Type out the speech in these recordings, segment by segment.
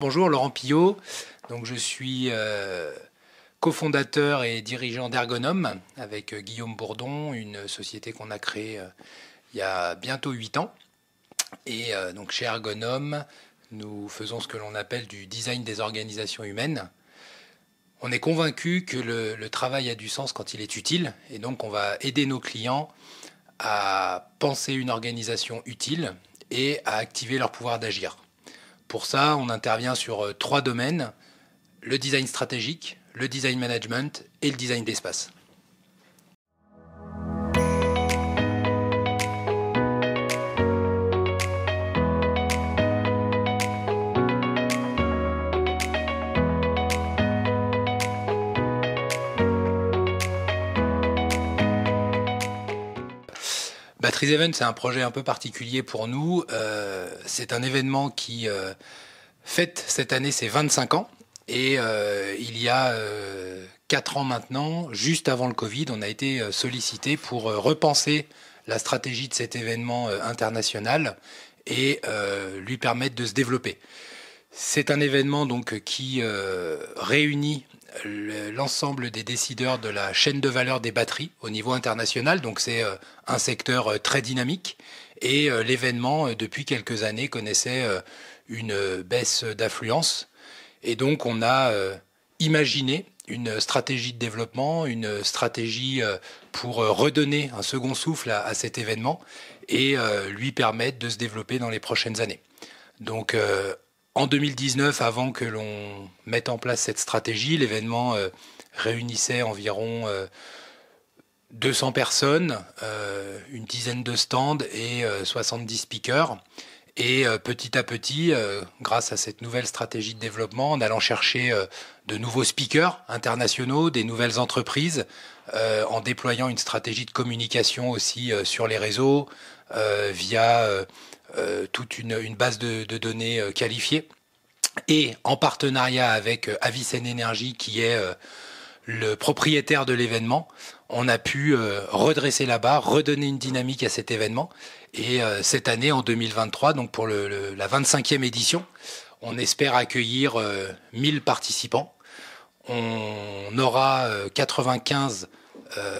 Bonjour, Laurent Pillot. Donc, je suis cofondateur et dirigeant d'Ergonome avec Guillaume Bourdon, une société qu'on a créée il y a bientôt 8 ans. Et donc chez Ergonome, nous faisons ce que l'on appelle du design des organisations humaines. On est convaincu que le travail a du sens quand il est utile, et donc on va aider nos clients à penser une organisation utile et à activer leur pouvoir d'agir. Pour ça, on intervient sur 3 domaines: le design stratégique, le design management et le design d'espace. Batteries Event, c'est un projet un peu particulier pour nous. C'est un événement qui fête cette année ses 25 ans. Et il y a 4 ans maintenant, juste avant le Covid, on a été sollicité pour repenser la stratégie de cet événement international et lui permettre de se développer. C'est un événement donc qui réunit l'ensemble des décideurs de la chaîne de valeur des batteries au niveau international. Donc c'est un secteur très dynamique, et l'événement depuis quelques années connaissait une baisse d'affluence. Et donc on a imaginé une stratégie de développement, une stratégie pour redonner un second souffle à cet événement et lui permettre de se développer dans les prochaines années. Donc en 2019, avant que l'on mette en place cette stratégie, l'événement réunissait environ 200 personnes, une dizaine de stands et 70 speakers. Et petit à petit, grâce à cette nouvelle stratégie de développement, en allant chercher de nouveaux speakers internationaux, des nouvelles entreprises, en déployant une stratégie de communication aussi sur les réseaux, via toute une base de données qualifiée, et en partenariat avec Avicenne Energy, qui est le propriétaire de l'événement, on a pu redresser la barre, redonner une dynamique à cet événement. Et cette année, en 2023, donc pour la 25e édition, on espère accueillir 1000 participants. On aura 95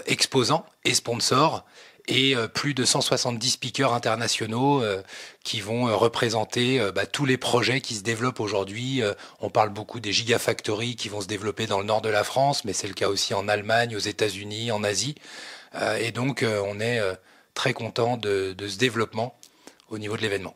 exposants et sponsors, et plus de 170 speakers internationaux qui vont représenter tous les projets qui se développent aujourd'hui. On parle beaucoup des gigafactories qui vont se développer dans le nord de la France, mais c'est le cas aussi en Allemagne, aux États-Unis, en Asie. Et donc on est très content de ce développement au niveau de l'événement.